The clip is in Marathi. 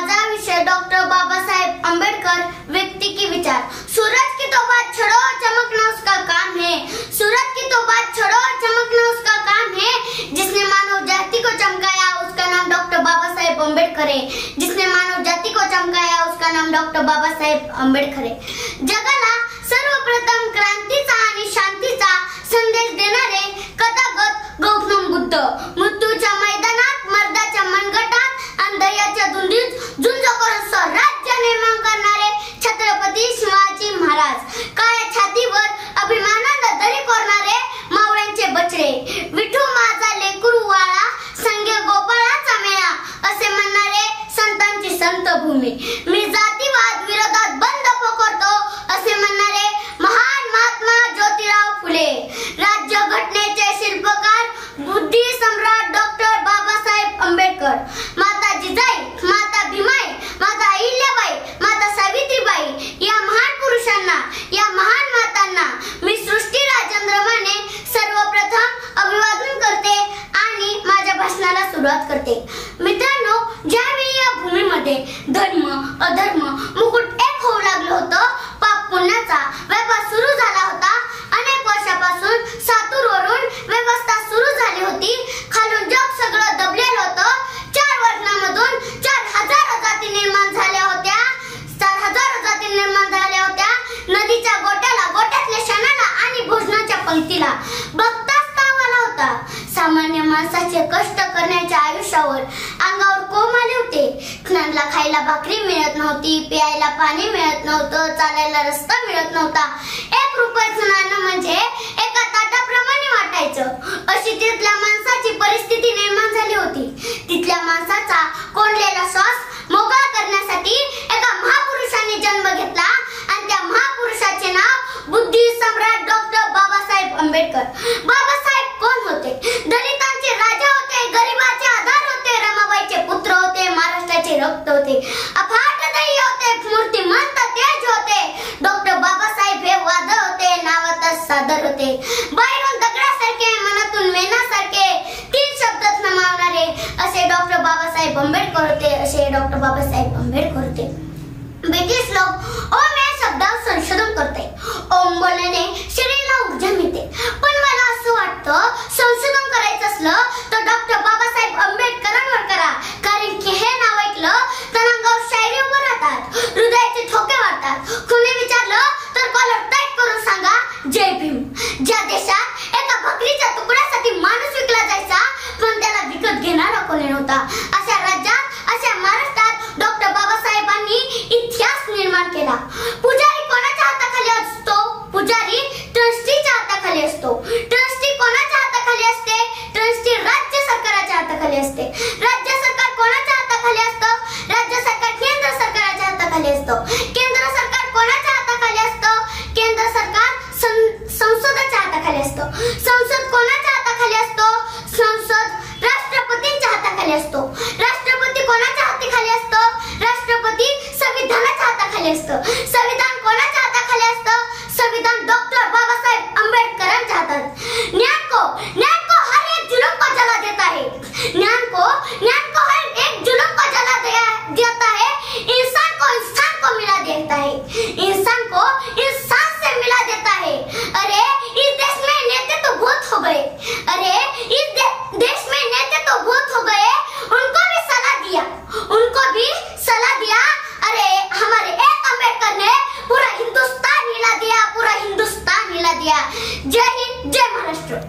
माझा विषय डॉक्टर बाबा साहेब अम्बेडकर, व्यक्ति की विचार। सूरज की तो बात छोड़ो, चमकना उसका काम है। सूरज की तो बात छोड़ो, चमकना उसका काम है। जिसने मानव जाति को चमकाया उसका नाम डॉक्टर बाबा साहेब अम्बेडकर है। जिसने मानव जाति को चमकाया उसका नाम डॉक्टर बाबा साहेब अम्बेडकर है। जगाला सर्वप्रथम क्रांतीचा आणि शांतीचा संदेश देणारे कथागत गौतम बुद्ध, मृत्यूच्या मैदानात मर्दाच्या मनगटात अंधयाच्या धुंदीत झुंज करून स्वराज्य निर्माण करणारे छत्रपती शिवाजी महाराज, काळ्या छातीवर अभिमानाने दरी कोरणारे मावळ्यांचे बछडे, विठू माझा लेकरू वाळा संगे गोपाळाचा मेळा असे म्हणणारे संतांची संतभूमी, मी जातीवाद विरोधात बंद पोकारतो असे म्हणणारे महान महात्मा ज्योतिराव फुले, राज्य घटनेचे शिल्पकार बुद्धी सम्राट डॉक्टर बाबासाहेब आंबेडकर, माता जिजाई, माता भीमाई, माता अहिल्याबाई, माता सावित्रीबाई या महान पुरुषांना, या महान मातांना मी सृष्टी राजेंद्र माने सर्वप्रथम अभिवादन करते आणि माझ्या भाषणाला सुरुवात करते। मित्रांनो, ज्यावेळी या भूमीमध्ये धर्म अधर्म मुकुट एक होऊ लागलं होतं, पाप पुण्याचा व्यापार सुरू झाला होता। अनेक वर्षापासून सातूरवरून व्यवस्था सुरू झाली होती। खालून जग सगळं दबलेलं होतं। 4 वर्षांमधून 4000 जाती निर्माण झाल्या होत्या। 4000 जाती निर्माण झाल्या होत्या। नदीच्या गोट्याला, गोट्यातल्या क्षणाला आणि भोजनाच्या पंक्तीला बघताच ताव आला होता। सामान्य माणसाचे कष्ट करण्याच्या आयुष्यावर अंगावर कोंब आले होते। खाण्याला खायला भाकरी मिळत नव्हती, प्यायला पाणी मिळत नव्हतं, चालायला रस्ता मिळत नव्हता। 1 रुपयाचं नाणं म्हणजे एका ताटाप्रमाणे वाटायचं, अशी तिथल्या माणसाची परिस्थिती निर्माण झाली होती। तिथल्या माणसाचा कोंडलेला श्वास मोकळा करण्यासाठी एका महापुरुषाने जन्म घेतला आणि त्या महापुरुषाचे नाव बुद्धी सम्राट डॉक्टर बाबासाहेब आंबेडकर। बाबासाहेब कोण होते? दलितांचे राजा होते, गरिबाचे आधार होते, रमाबाईचे पुत्र होते, महाराष्ट्राचे रक्त होते, अफाट ध्येय होते, मूर्तिमंत तेज होते। डॉक्टर बाबासाहेब हे वादळ होते, नावातच सादर होते, बाहेरून दगडासारखे, मनातून मेणासारखे, 3 शब्दात नमावणारे असे डॉक्टर बाबासाहेब आंबेडकर होते, असे डॉक्टर बाबासाहेब आंबेडकर होते। ब्रिटिश लोक ओम या शब्दावर संशोधन करते। ओम बोलल्याने शरीराला ऊर्जा मिळते, पण मला असं वाटतं संशोधन करायचं असलं तर डॉक्टर बाबासाहेब आंबेडकरांवर करा, कारण की हे नाव ऐकलं तर अंगावर शायरी उभं राहतात, हृदयाचे ठोके वाढतात। कोणी विचारलं तर कॉलर टाईट करून सांगा जय भीम। ज्या देशात एका भाकरीच्या तुकड्यासाठी माणूस विकला जायचा पण त्याला विकत घेणारा कोणी नव्हता, अशा राज्यात, अशा महाराष्ट्रात डॉक्टर बाबासाहेबांनी इतिहास निर्माण केला। पुजारी कोणाच्या हाताखाली असतो? पुजारी ट्रस्टीच्या हाताखाली असतो। ट्रस्टी कोणाच्या हाताखाली असते? ट्रस्टी राज्य सरकारच्या हाताखाली असते। राज्य सरकार कोणाच्या हाताखाली असतं? राज्य सरकार केंद्र सरकारच्या हाताखाली असतं। केंद्र सरकार कोणाच्या हाताखाली असतं? केंद्र सरकार संसदेच्या हाताखाली असतं। संसद कोणाच्या हाताखाली असतो? संसद राष्ट्रपतींच्या हाताखाली असतो। राष्ट्रपती कोणाच्या हाताखाली असतो? राष्ट्रपती संविधानाच्या हाताखाली असतं। संविधान कोणाच्या हाताखाली असतं? संविधान डॉक्टर बाबासाहेब आंबेडकरांच्या हातात। ज्ञान को हर एक जुल्म को जला देता है। ज्ञान को हर एक जुल्म को जला देता है। इंसान को मिला देता है। इंसान को इंसान से मिला देता है। अरे इस देश में नेता तो बहुत हो गए। अरे इस देश में नेता तो बहुत हो गए। उनको भी सलाह दिया। अरे हमारे एक अम्बेडकर ने पूरा हिंदुस्तान हिला दिया, पूरा हिंदुस्तान हिला दिया। जय हिंद, जय महाराष्ट्र।